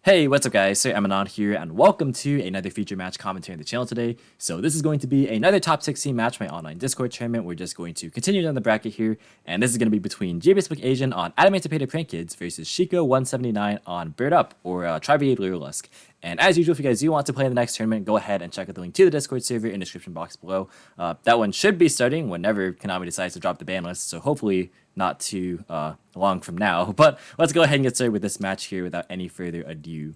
Hey, what's up guys? So Emanon here and welcome to another feature match commentary on the channel today. So this is going to be another top 16 match, my online Discord tournament. We're just going to continue down the bracket here, and this is going to be between J-Basic Asian on Adamancipator Prank Kids versus Shiko 179 on Bird Up or Tri-Brigade Lyrilusc. And as usual, if you guys do want to play in the next tournament, go ahead and check out the link to the Discord server in the description box below. That one should be starting whenever Konami decides to drop the ban list, so hopefully not too long from now. But let's go ahead and get started with this match here without any further ado.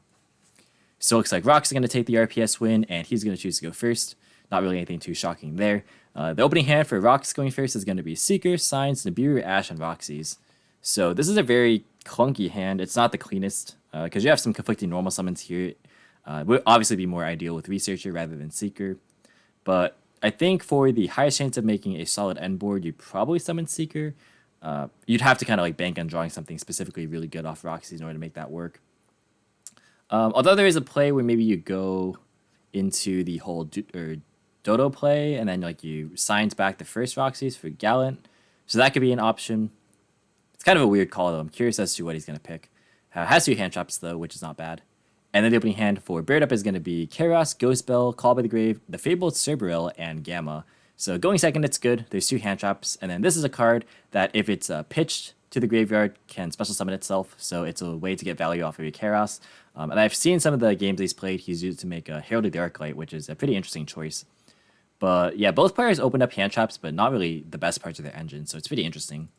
So it looks like Rock's going to take the RPS win, and he's going to choose to go first. Not really anything too shocking there. The opening hand for Rock's going first is going to be Seeker, Signs, Nibiru, Ash, and Roxy's. So this is a very clunky hand. It's not the cleanest, because you have some conflicting normal summons here. It would obviously be more ideal with Researcher rather than Seeker. But I think for the highest chance of making a solid end board, you'd probably summon Seeker. You'd have to kind of like bank on drawing something specifically really good off Roxy's in order to make that work. Although there is a play where maybe you go into the whole Dodo play and then like you signs back the first Roxy's for Gallant. So that could be an option. It's kind of a weird call though. I'm curious as to what he's going to pick. Has 2 hand traps though, which is not bad. And then the opening hand for Bird Up is going to be Keras, Ghost Bell, Call by the Grave, the Fabled Cerberil, and Gamma. So going second, it's good. There's 2 hand traps. And then this is a card that if it's pitched to the graveyard, can special summon itself. So it's a way to get value off of your Keras. And I've seen some of the games he's played, he's used to make a Herald of the Arclight, which is a pretty interesting choice. But yeah, both players opened up hand traps, but not really the best parts of their engine, so it's pretty interesting.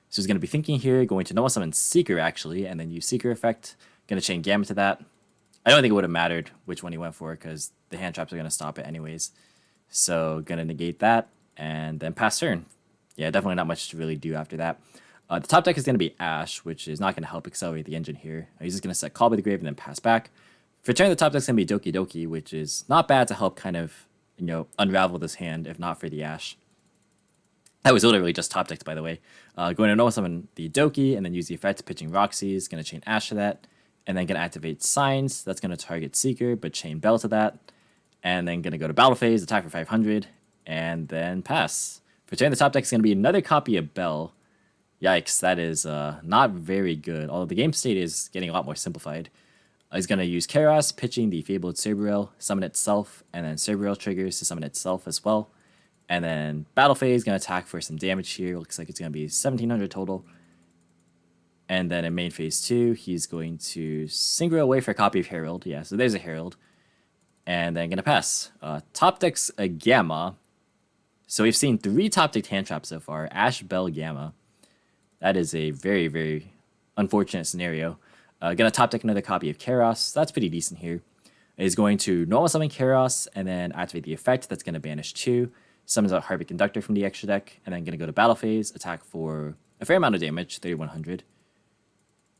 So he's going to be thinking here, going to normal summon Seeker actually, and then use Seeker effect. Going to chain Gamma to that. I don't think it would have mattered which one he went for, because the hand traps are going to stop it anyways. So going to negate that, and then pass turn. Yeah, definitely not much to really do after that. The top deck is going to be Ash, which is not going to help accelerate the engine here. He's just going to set Call by the Grave and then pass back. For turn, the top deck is going to be Doki Doki, which is not bad to help kind of, unravel this hand, if not for the Ash. That was literally just top decked, by the way. Going to normal summon the Doki, and then use the effect pitching Roxy's. Going to chain Ash to that, and then going to activate Signs. That's going to target Seeker, but chain Bell to that. And then going to go to Battle Phase, attack for 500, and then pass. For turn, the top deck is going to be another copy of Bell. Yikes, that is not very good, although the game state is getting a lot more simplified. He's going to use Keras, pitching the Fabled Cerberil, summon itself, and then Cerberil triggers to summon itself as well. And then Battle Phase, going to attack for some damage here. Looks like it's going to be 1700 total. And then in main phase 2, he's going to Synchro away for a copy of Herald. Yeah, so there's a Herald. And then going to pass. Top deck's a Gamma. So we've seen 3 top decked hand traps so far. Ash, Bell, Gamma. That is a very, very unfortunate scenario. Gonna top deck another copy of Keras. That's pretty decent here. Is going to normal summon Keras and then activate the effect. That's gonna banish 2. Summons out Heartbeat Conductor from the extra deck, and then gonna go to battle phase, attack for a fair amount of damage, 3100.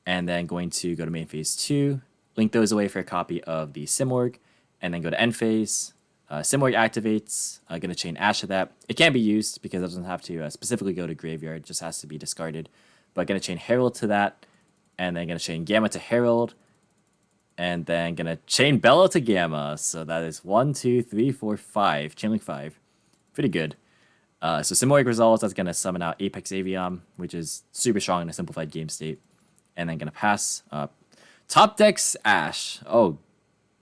And then going to go to main phase 2, link those away for a copy of the Simorg, and then go to end phase. Simorg activates, going to chain Ash to that. It can be used because it doesn't have to specifically go to graveyard, just has to be discarded. But going to chain Herald to that, and then going to chain Gamma to Herald, and then going to chain Bella to Gamma. So that is 1, 2, 3, 4, 5, chain link 5. Pretty good. So Simorg resolves, that's going to summon out Apex Avion, which is super strong in a simplified game state. And then going to pass. Top decks Ash. Oh,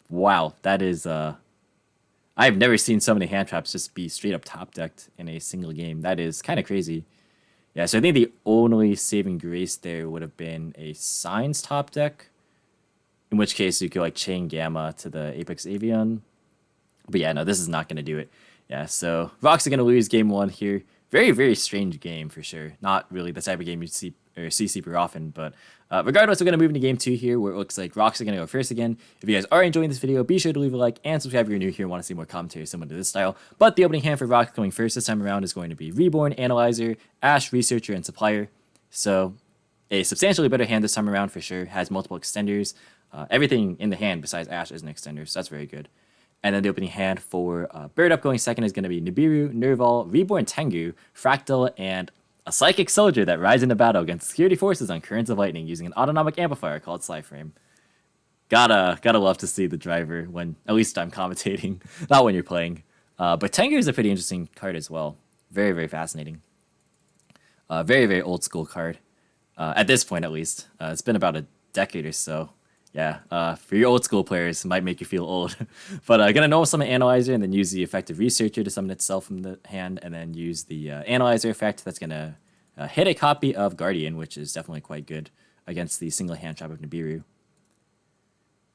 wow. That is... I've never seen so many hand traps just be straight up top decked in a single game. That is kind of crazy. Yeah, so I think the only saving grace there would have been a Signs top deck, in which case you could like chain Gamma to the Apex Avion. But yeah, no, this is not going to do it. Yeah, so Rocks are going to lose game 1 here. Very, very strange game for sure. Not really the type of game you see super often, but regardless, we're going to move into game 2 here, where it looks like Rocks are going to go first again. If you guys are enjoying this video, be sure to leave a like and subscribe if you're new here and want to see more commentary similar to this style. But the opening hand for Rocks going first this time around is going to be Reborn, Analyzer, Ash, Researcher, and Supplier. So a substantially better hand this time around for sure. Has multiple extenders. Everything in the hand besides Ash is an extender, so that's very good. And then the opening hand for Bird Up going second is going to be Nibiru, Nerval, Reborn Tengu, Fractal, and a Psychic Soldier that rides into battle against security forces on Currents of Lightning using an autonomic amplifier called Slyframe. Gotta love to see the driver when, at least I'm commentating, not when you're playing. But Tengu is a pretty interesting card as well. Very, very fascinating. Very, very old school card. At this point, at least. It's been about a decade or so. Yeah, for your old school players, it might make you feel old. But gonna normal summon Analyzer and then use the effective Researcher to summon itself from the hand, and then use the Analyzer effect that's gonna hit a copy of Guardian, which is definitely quite good against the single hand trap of Nibiru.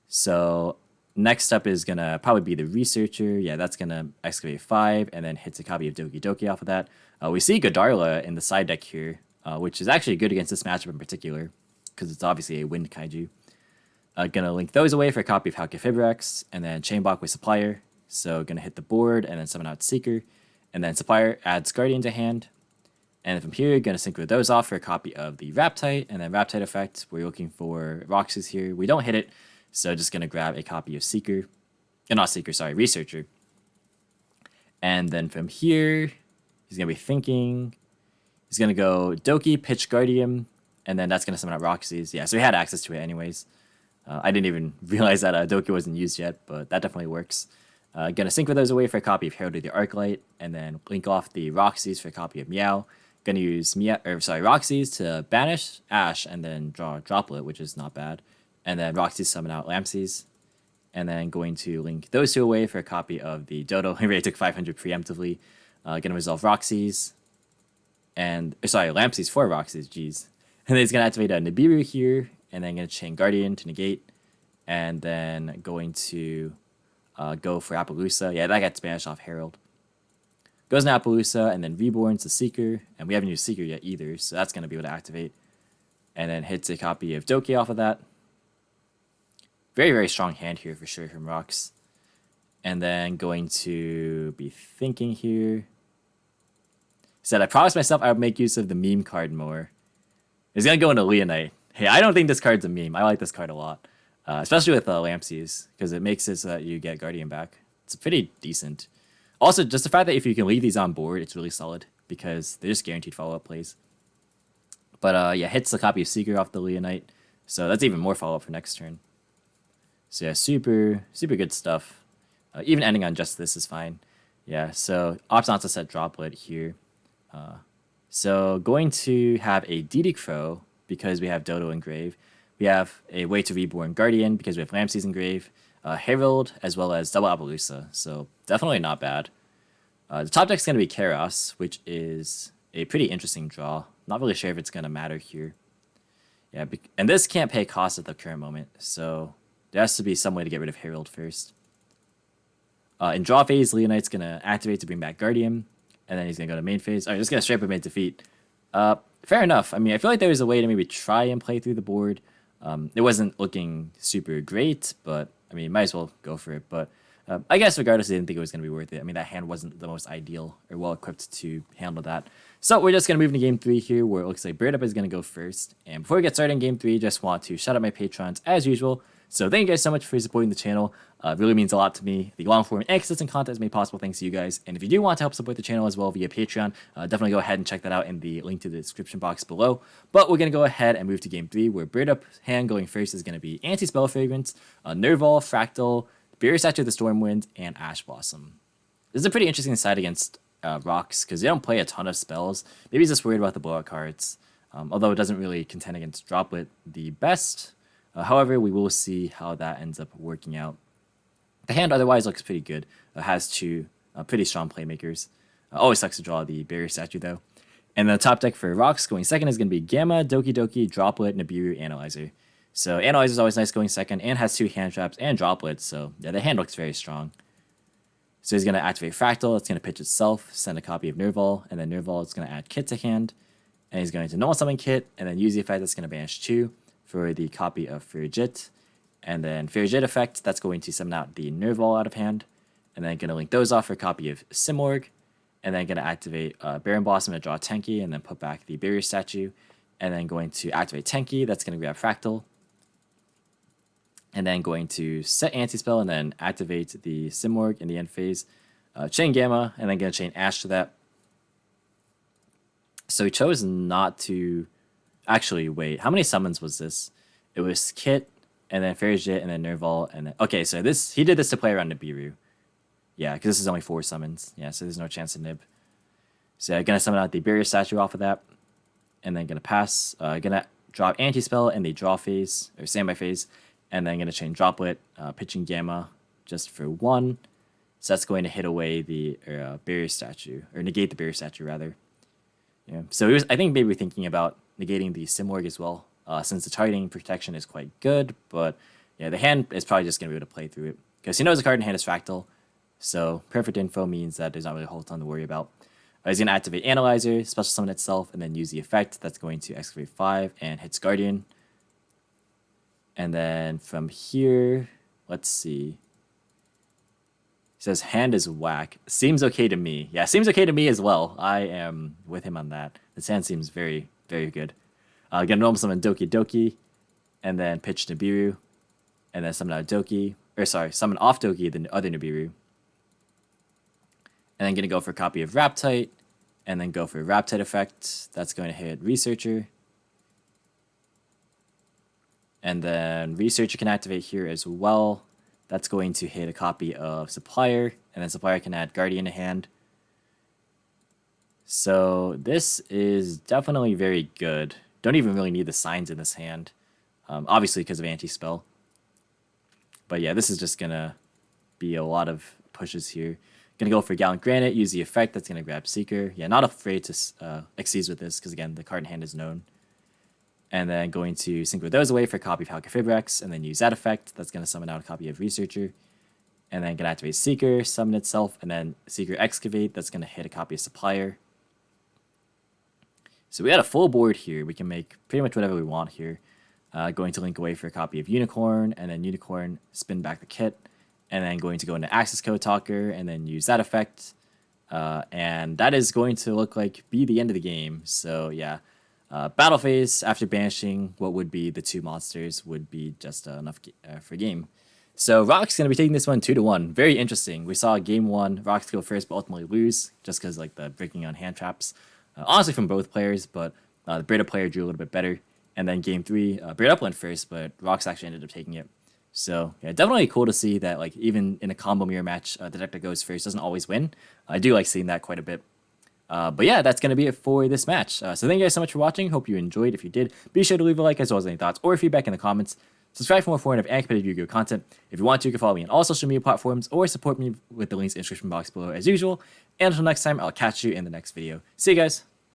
So next up is gonna probably be the Researcher. Yeah, that's gonna excavate 5 and then hits a copy of Doki Doki off of that. We see Godarla in the side deck here, which is actually good against this matchup in particular, because it's obviously a wind kaiju. Gonna link those away for a copy of Hcabe, and then chain block with Supplier. So gonna hit the board and then summon out Seeker, and then Supplier adds Guardian to hand. And from here, gonna synchro those off for a copy of the Raptite, and then Raptite effect. We're looking for Roxas here. We don't hit it, so just gonna grab a copy of Seeker, not Seeker, sorry, Researcher. And then from here, he's gonna be thinking. He's gonna go Doki, pitch Guardian, and then that's gonna summon out Roxas. Yeah, so he had access to it anyways. I didn't even realize that Doki wasn't used yet, but that definitely works. Gonna sync those away for a copy of Herald of the Arclight, and then link off the Roxas for a copy of Meow. Gonna use Roxas to banish Ash and then draw Droplet, which is not bad. And then Roxas summon out Lampsies. And then going to link those two away for a copy of the Dodo. He already took 500 preemptively. Gonna resolve Roxas. And, Lampsies for Roxas, jeez. And then he's gonna activate a Nibiru here, and then gonna chain Guardian to negate. And then going to go for Appaloosa. Yeah, that gets banished off Herald. Goes into Appaloosa, and then Reborns the Seeker. And we haven't used Seeker yet either, so that's gonna be able to activate. And then hits a copy of Doki off of that. Very, very strong hand here for sure from Rox. And then going to be thinking here. He said, I promised myself I would make use of the meme card more. He's going to go into Leonite. Hey, I don't think this card's a meme. I like this card a lot. Especially with Lampsies, because it makes it so that you get Guardian back. It's pretty decent. Also, just the fact that if you can leave these on board, it's really solid, because they're just guaranteed follow-up plays. But yeah, hits a copy of Seeker off the Leonite. So that's even more follow-up for next turn. So yeah, super, super good stuff. Even ending on just this is fine. Yeah, so opts not to set Droplet here. So going to have a DD Crow because we have Dodo Engrave. We have a way to Reborn Guardian because we have Lampsies Engrave, Herald, as well as double Appaloosa. So definitely not bad. The top deck's going to be Chaos, which is a pretty interesting draw. Not really sure if it's going to matter here. Yeah, and this can't pay cost at the current moment, so there has to be some way to get rid of Herald first. In draw phase, Leonite's going to activate to bring back Guardian, and then he's going to go to main phase. Alright, just going to straight up mid defeat. Fair enough. I mean, I feel like there was a way to maybe try and play through the board. It wasn't looking super great, but I mean, might as well go for it. But I guess regardless, I didn't think it was going to be worth it. I mean, that hand wasn't the most ideal or well equipped to handle that. So we're just going to move into game 3 here, where it looks like Bird Up is going to go first. And before we get started in game 3, just want to shout out my patrons as usual. So thank you guys so much for supporting the channel. It really means a lot to me. The long form and consistent content is made possible thanks to you guys. And if you do want to help support the channel as well via Patreon, definitely go ahead and check that out in the link to the description box below. But we're going to go ahead and move to game 3, where Bird Up hand going first is going to be Anti-Spell Fragrance, Nerval, Fractal, Barrier Statue of the Stormwind, and Ash Blossom. This is a pretty interesting side against Rocks, because they don't play a ton of spells. Maybe he's just worried about the blowout cards, although it doesn't really contend against Droplet the best. However, we will see how that ends up working out. The hand otherwise looks pretty good. Has two pretty strong playmakers. Always sucks to draw the Barrier Statue, though. And the top deck for Rocks going second is going to be Gamma, Doki Doki, Droplet, Nibiru, Analyzer. So Analyzer is always nice going second, and has 2 hand traps and Droplets, so yeah, the hand looks very strong. So he's going to activate Fractal, it's going to pitch itself, send a copy of Nerval, and then Nerval is going to add Kit to hand, and he's going to normal summon Kit, and then use the effect that's going to banish 2 for the copy of Frigid, and then Frigid effect, that's going to summon out the Nerval out of hand, and then going to link those off for a copy of Simorg, and then going to activate Baron Blossom to draw Tenki, and then put back the Barrier Statue, and then going to activate Tenki, that's going to grab Fractal, and then going to set Anti-Spell and then activate the Simorg in the end phase, chain Gamma, and then going to chain Ash to that. So he chose not to actually wait. How many summons was this? It was Kit, and then Farid, and then Nerval, and then okay. So he did this to play around Nibiru. Yeah, because this is only 4 summons. Yeah, so there's no chance to nib. So I'm gonna summon out the Barrier Statue off of that, and then gonna pass. Gonna drop Anti-Spell in the draw phase or standby phase. And then I'm going to chain Droplet, pitching Gamma just for 1. So that's going to hit away the barrier statue, or negate the barrier statue rather. Yeah. So he was, I think, maybe thinking about negating the Simorg as well, since the targeting protection is quite good. But yeah, the hand is probably just going to be able to play through it because he knows the card in hand is Fractal. So perfect info means that there's not really a whole ton to worry about. He's going to activate Analyzer, special summon itself, and then use the effect that's going to excavate 5 and hits Guardian. And then from here, let's see. He says hand is whack. Seems okay to me. Yeah, seems okay to me as well. I am with him on that. This hand seems very, very good. Gonna normal summon Doki Doki, and then pitch Nibiru, and then summon out Doki, or sorry, summon off Doki, the other Nibiru. And then gonna go for a copy of Raptite, and then go for a Raptite effect. That's going to hit Researcher. And then Researcher can activate here as well. That's going to hit a copy of Supplier, and then Supplier can add Guardian to hand. So this is definitely very good. Don't even really need the signs in this hand, obviously because of anti-spell. But yeah, this is just going to be a lot of pushes here. Going to go for Gallant Granite, use the effect, that's going to grab Seeker. Yeah, not afraid to Xyz with this, because again, the card in hand is known. And then going to Synchro those away for a copy of Halcafibrex, and then use that effect. That's going to summon out a copy of Researcher. And then going to activate Seeker, summon itself, and then Seeker Excavate. That's going to hit a copy of Supplier. So we got a full board here. We can make pretty much whatever we want here. Going to link away for a copy of Unicorn, and then Unicorn, spin back the kit. And then going to go into Access Code Talker, and then use that effect. And that is going to look like be the end of the game. So yeah. Battle phase, after banishing what would be the 2 monsters, would be just enough for game. So Rock's going to be taking this one 2-1. Very interesting. We saw game 1, Rocks go first but ultimately lose, just because like the breaking on hand traps. Honestly from both players, but the Breda player drew a little bit better. And then game 3, Breda went first, but Rocks actually ended up taking it. So yeah, definitely cool to see that like even in a combo mirror match, the deck that goes first doesn't always win. I do like seeing that quite a bit. But yeah, that's going to be it for this match. So thank you guys so much for watching. Hope you enjoyed. If you did, be sure to leave a like as well as any thoughts or feedback in the comments. Subscribe for more foreign and competitive Yu-Gi-Oh content. If you want to, you can follow me on all social media platforms or support me with the links in the description box below as usual. And until next time, I'll catch you in the next video. See you guys.